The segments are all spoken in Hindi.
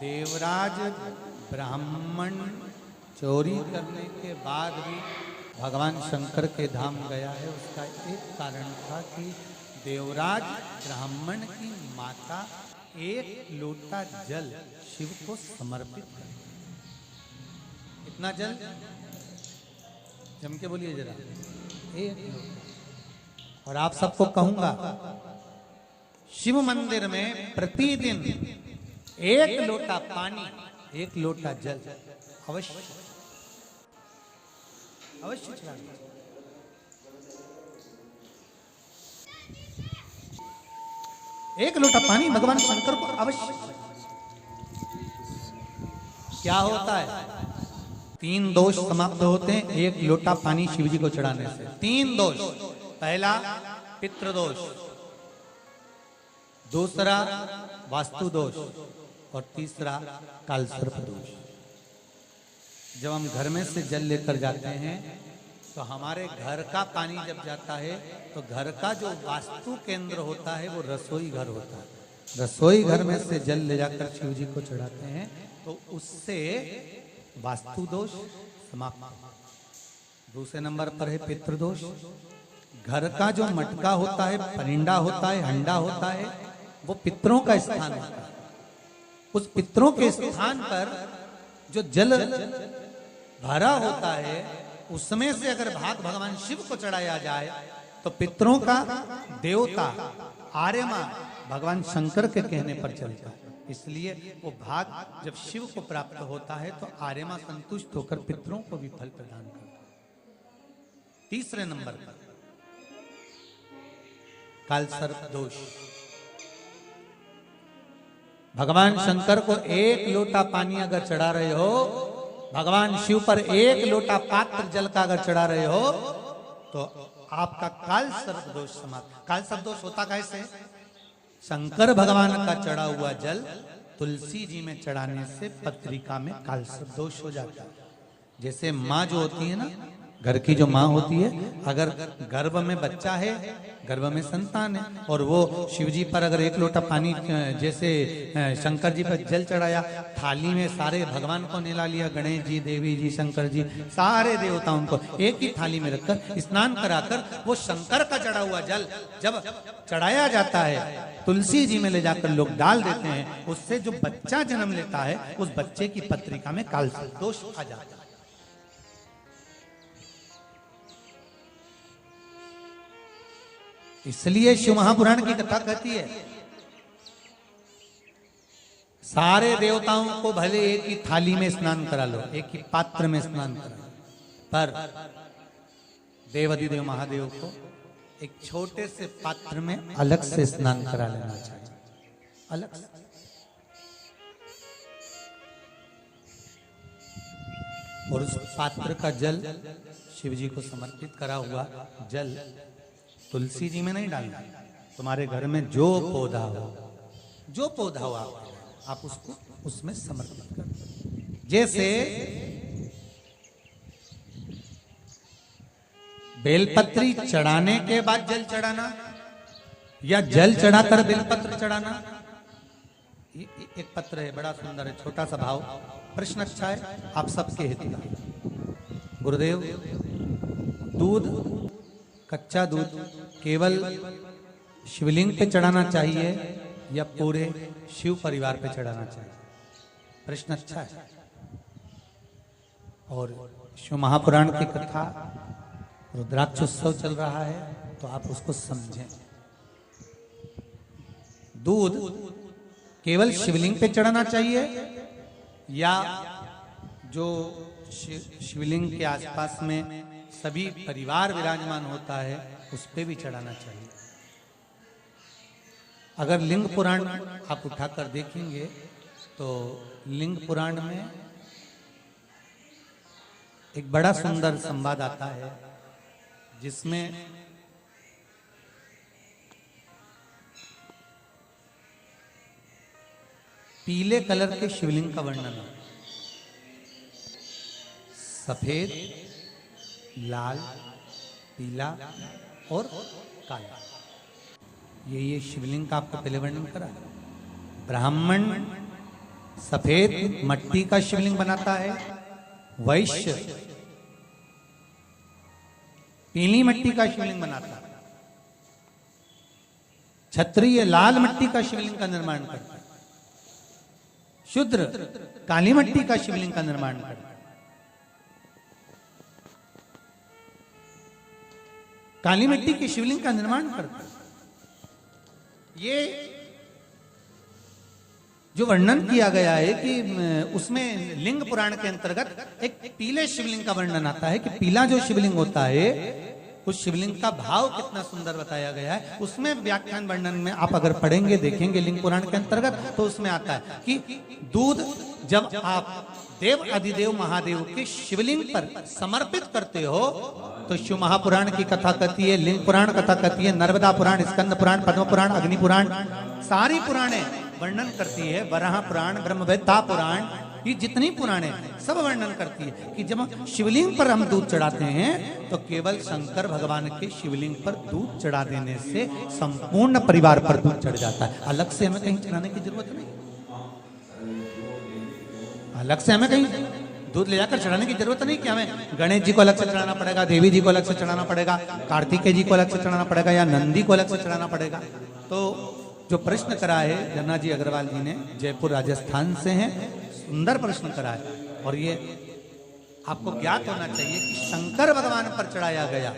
देवराज ब्राह्मण चोरी करने के बाद भी भगवान शंकर के धाम गया है। उसका एक कारण था कि देवराज ब्राह्मण की माता एक लोटा जल शिव को समर्पित कर। इतना जल जम के बोलिए जरा, एक लोटा। और आप सबको कहूंगा, शिव मंदिर में प्रतिदिन एक लोटा पानी, एक लोटा जल अवश्य अवश्य चढ़ाना। एक लोटा पानी भगवान शंकर को अवश्य। क्या होता है? 3 दोष समाप्त होते हैं एक लोटा पानी शिव जी को चढ़ाने से। 3 दोष। पहला पितृदोष, दूसरा वास्तु दोष और तीसरा कालसर्प दोष। जब हम घर में से जल लेकर जाते हैं तो हमारे घर का पानी जब जाता है तो घर का जो वास्तु केंद्र होता है वो रसोई घर होता है। रसोई घर में से जल ले जाकर शिव जी को चढ़ाते हैं तो उससे वास्तु दोष समाप्त। दूसरे नंबर पर है पितृदोष। घर का जो मटका होता है, परिंडा होता है, हंडा होता है, वो पितरों का स्थान होता है। उस पितरों के स्थान पर जो जल भरा होता है उसमें से अगर भाग भगवान शिव को चढ़ाया जाए तो पितरों का देवता आर्यमा भगवान शंकर के कहने पर चलता है। इसलिए वो भाग जब शिव को प्राप्त होता है तो आर्यमा संतुष्ट होकर पितरों को भी फल प्रदान करता है। तीसरे नंबर पर कालसर्प दोष। भगवान शंकर को एक लोटा पानी अगर चढ़ा रहे हो, भगवान शिव पर एक लोटा पात्र जल का अगर चढ़ा रहे हो तो आपका कालसर्प दोष समाप्त। कालसर्प दोष होता कैसे? शंकर भगवान का चढ़ा हुआ जल तुलसी जी में चढ़ाने से पत्रिका में कालसर्प दोष हो जाता है। जैसे माँ जो होती है ना, घर की जो माँ होती है, अगर गर्भ में बच्चा है, गर्भ में संतान है, और वो शिव जी पर अगर एक लोटा पानी जैसे शंकर जी पर जल चढ़ाया, थाली में सारे भगवान को निला लिया, गणेश जी, देवी जी, शंकर जी, सारे देवताओं को एक ही थाली में रखकर स्नान कराकर वो शंकर का चढ़ा हुआ जल जब चढ़ाया जाता है तुलसी जी में ले जाकर लोग डाल देते हैं, उससे जो बच्चा जन्म लेता है उस बच्चे की पत्रिका में कालसर्प दोष आ जाता है। इसलिए शिव महापुराण की कथा कहती है सारे देवताओं को भले एक ही थाली में स्नान करा लो, एक ही पात्र में स्नान करा लो, पर देवाधिदेव महादेव को एक छोटे से पात्र में अलग से स्नान करा लेना चाहिए, अलग से। और उस पात्र का जल शिव जी को समर्पित करा हुआ जल तुलसी जी में नहीं डालना। तुम्हारे घर में जो पौधा हो आप उसको उसमें समर्पित कर। जैसे बेलपत्री चढ़ाने के बाद जल चढ़ाना या जल चढ़ाकर बेलपत्र चढ़ाना। एक पत्र है, बड़ा सुंदर है, छोटा सा भाव, प्रश्न अच्छा है, आप सबके हित का। गुरुदेव, दूध, कच्चा दूध केवल शिवलिंग पे चढ़ाना चाहिए या पूरे शिव परिवार पे चढ़ाना चाहिए? प्रश्न अच्छा है। और शिव महापुराण की कथा, रुद्राक्ष उत्सव चल रहा है तो आप उसको समझें। दूध केवल शिवलिंग पे चढ़ाना चाहिए या जो शिवलिंग के आसपास में सभी परिवार विराजमान होता है उस पे भी चढ़ाना चाहिए? अगर लिंग पुराण आप उठाकर देखेंगे तो लिंग पुराण में एक बड़ा सुंदर संवाद आता है जिसमें पीले कलर के शिवलिंग का वर्णन है। सफेद, लाल, पीला और काला, ये शिवलिंग का आपको पहले वर्णन करा। ब्राह्मण सफेद मट्टी का शिवलिंग बनाता है, वैश्य पीली मट्टी का शिवलिंग बनाता है, क्षत्रिय लाल मट्टी का शिवलिंग का निर्माण करता है, शूद्र काली मट्टी का शिवलिंग का निर्माण करता है। काली मिट्टी के शिवलिंग का निर्माण करता है। ये जो वर्णन किया गया है कि उसमें लिंग पुराण के अंतर्गत एक पीले शिवलिंग का वर्णन आता है कि पीला जो शिवलिंग होता है उस शिवलिंग का भाव कितना सुंदर बताया गया है। उसमें व्याख्यान वर्णन में आप अगर पढ़ेंगे देखेंगे लिंग पुराण के अंतर्गत तो उसमें आता है कि दूध जब आप देव अधिदेव महादेव के शिवलिंग पर समर्पित करते हो तो शिव महापुराण की कथा कहती है, लिंग पुराण कथा कहती है, नर्मदा पुराण, स्कंद पुराण, पद्म पुराण, अग्नि पुराण, सारी पुराणे वर्णन करती है, वराह पुराण, ब्रह्मवेत्ता पुराण, ये जितनी पुराणे सब वर्णन करती है कि जब शिवलिंग पर हम दूध चढ़ाते हैं तो केवल शंकर भगवान के शिवलिंग पर दूध चढ़ा देने से संपूर्ण परिवार पर दूध चढ़ जाता है। अलग से हमें कहीं चढ़ाने की जरूरत नहीं, अलग से हमें कहीं दूध ले जाकर चढ़ाने की जरूरत नहीं कि हमें गणेश जी को अलग से चढ़ाना पड़ेगा, देवी जी को अलग से चढ़ाना पड़ेगा, कार्तिकेय जी को अलग से चढ़ाना पड़ेगा या नंदी को अलग से चढ़ाना पड़ेगा। तो जो प्रश्न करा है जन्ना जी अग्रवाल जी ने, जयपुर राजस्थान से हैं, सुंदर प्रश्न करा है। और ये आपको ज्ञात होना चाहिए कि शंकर भगवान पर चढ़ाया गया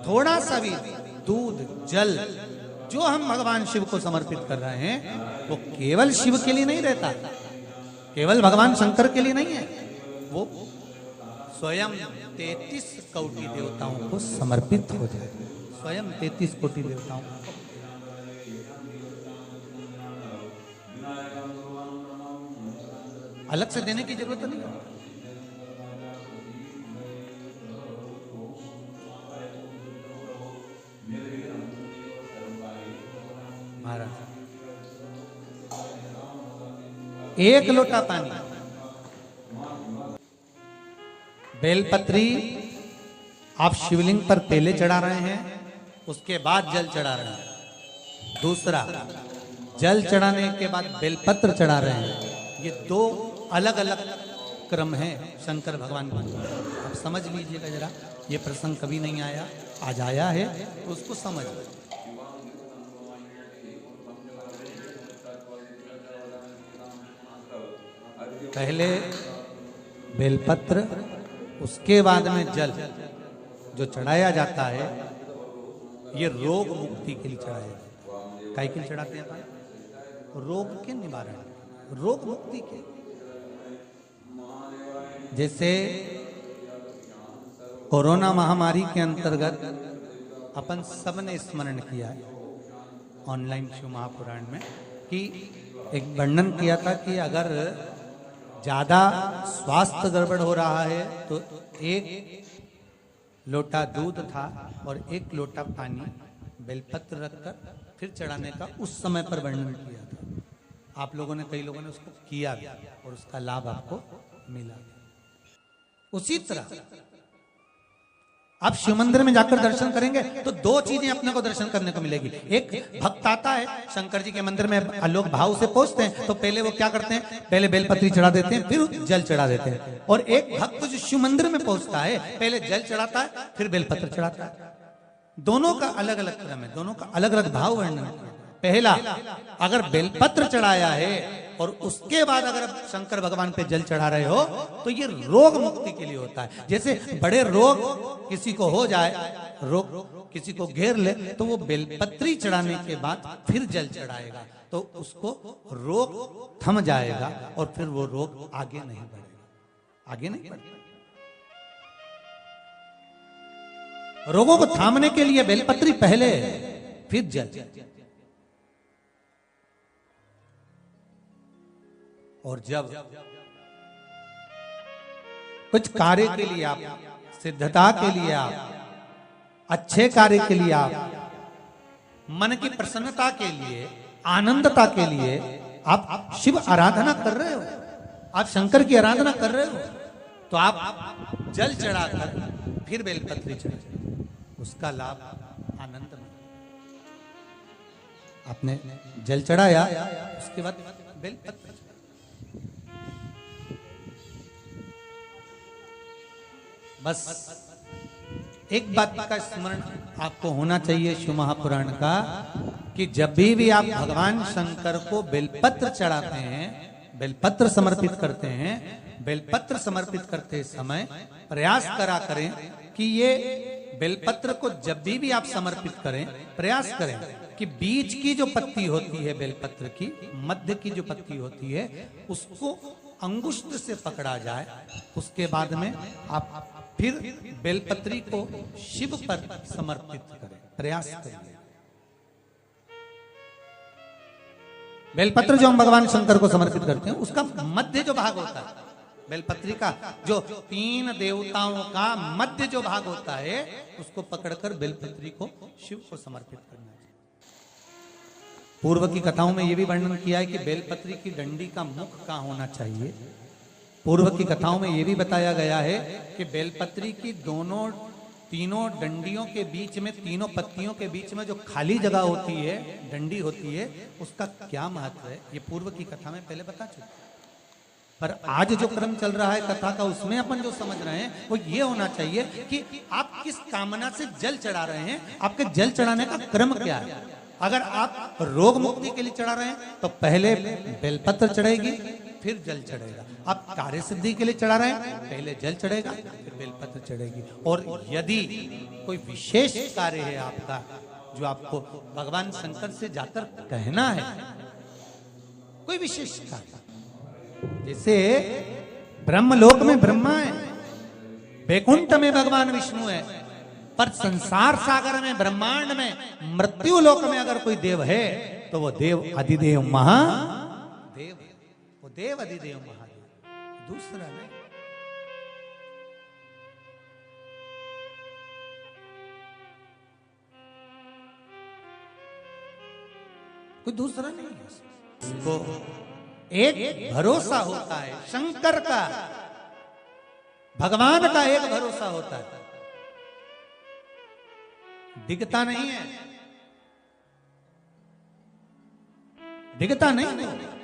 थोड़ा सा भी दूध जल जो हम भगवान शिव को समर्पित कर रहे हैं वो केवल शिव के लिए नहीं रहता, केवल भगवान शंकर के लिए नहीं है, वो स्वयं 33 कोटि देवताओं को समर्पित हो जाए, स्वयं 33 कोटि देवताओं को। अलग से देने की जरूरत नहीं है। महाराज एक लोटा पानी, बेलपत्री आप शिवलिंग पर पहले चढ़ा रहे हैं, उसके बाद जल चढ़ा रहे हैं। दूसरा, जल चढ़ाने के बाद बेलपत्र चढ़ा रहे हैं। ये दो अलग अलग क्रम है शंकर भगवान का। आप समझ लीजिएगा जरा, ये प्रसंग कभी नहीं आया, आज आया है तो उसको समझ। पहले बेलपत्र, उसके बाद में जल जो चढ़ाया जाता है, ये रोग मुक्ति के लिए चढ़ाया जाता है। काय के लिए चढ़ाते हैं? रोग के निवारण, रोग मुक्ति के। जैसे कोरोना महामारी के अंतर्गत अपन सबने स्मरण किया है ऑनलाइन शिव महापुराण में कि एक वर्णन किया था कि अगर ज्यादा स्वास्थ्य गड़बड़ हो रहा है तो एक लोटा दूध था और एक लोटा पानी बेलपत्र रखकर फिर चढ़ाने का उस समय पर वर्णन किया था। आप लोगों ने, कई लोगों ने उसको किया भी और उसका लाभ आपको मिला। उसी तरह आप शिव मंदिर में जाकर दर्शन करेंगे तो दो चीजें अपने को दर्शन करने को मिलेगी। एक भक्त आता है शंकर जी के मंदिर में, लोग भाव से पहुंचते हैं तो पहले वो क्या करते हैं, पहले बेलपत्री चढ़ा देते हैं, फिर जल चढ़ा देते हैं। और एक भक्त जो शिव मंदिर में पहुंचता है पहले जल चढ़ाता है फिर बेलपत्र चढ़ाता है। दोनों का अलग अलग क्रम है, दोनों का अलग अलग भाव वर्णन। पहला, अगर बेलपत्र चढ़ाया है और उसके बाद अगर आप शंकर भगवान पे जल चढ़ा रहे हो तो ये रोग मुक्ति के लिए होता है। जैसे बड़े रोग किसी को हो जाए, रोग किसी को घेर ले तो वो बेलपत्री चढ़ाने के बाद फिर जल चढ़ाएगा तो उसको रोग थम जाएगा और फिर वो रोग आगे नहीं बढ़ेगा, आगे नहीं बढ़ेगा। रोगों को थामने के लिए बेलपत्री पहले, फिर जल। और जब कुछ कार्य के लिए आप, सिद्धता के लिए आप, अच्छे कार्य के लिए आप, मन की प्रसन्नता के लिए, आनंदता के लिए आप शिव आराधना कर रहे हो, आप शंकर की आराधना कर रहे हो तो आप जल चढ़ाकर फिर बेलपत्री चढ़ाए, उसका लाभ आनंद में। आपने जल चढ़ाया उसके बाद बेलपत्र, बस एक बात का स्मरण आपको होना चाहिए शिव महापुराण का, कि जब भी आप भगवान शंकर को बेलपत्र चढ़ाते हैं, बेलपत्र समर्पित करते हैं, बेलपत्र समर्पित करते समय प्रयास करा करें कि ये बेलपत्र को जब भी आप समर्पित करें, प्रयास करें कि बीच की जो पत्ती होती है बेलपत्र की, मध्य की जो पत्ती होती है, उसको अंगुष्ठ से पकड़ा जाए। उसके बाद में आप फिर बेलपत्री को शिव पर समर्पित करें, प्रयास करिए। बेलपत्र जो हम भगवान शंकर को समर्पित करते हैं, उसका मध्य जो भाग होता है, बेलपत्री का जो 3 देवताओं का मध्य जो भाग होता है, उसको पकड़कर बेलपत्री को शिव को समर्पित करना चाहिए। पूर्व की कथाओं में यह भी वर्णन किया है कि बेलपत्री की डंडी का मुख कहां होना चाहिए। पूर्व की कथाओं में यह भी बताया गया है कि बेलपत्री की तीनों डंडियों के बीच में, तीनों पत्तियों के बीच में जो खाली जगह होती है, डंडी होती है, उसका क्या महत्व है, ये पूर्व की कथा में पहले बता चुके। पर आज जो क्रम चल रहा है कथा का, उसमें अपन जो समझ रहे हैं वो ये होना चाहिए कि आप किस कामना से जल चढ़ा रहे हैं, आपके जल चढ़ाने का क्रम क्या है। अगर आप रोग मुक्ति के लिए चढ़ा रहे हैं तो पहले बेलपत्र चढ़ेगी, फिर जल चढ़ेगा। आप कार्य सिद्धि के लिए चढ़ा रहे हैं, पहले जल चढ़ेगा, फिर बेलपत्र चढ़ेगी। और यदि कोई विशेष कार्य है आपका, जो आपको भगवान शंकर से जाकर कहना है, कोई विशेष कार्य, जैसे ब्रह्मलोक में ब्रह्मा है, वैकुंठ में भगवान विष्णु है, पर संसार सागर में, ब्रह्मांड में, मृत्यु लोक में अगर कोई देव है तो वो देव अधिदेव महादेव, वो देव अधिदेव महादेव, दूसरा नहीं। कोई दूसरा नहीं है। इसको एक भरोसा होता है शंकर का, भगवान का एक भरोसा होता है, दिखता नहीं है, दिखता नहीं है।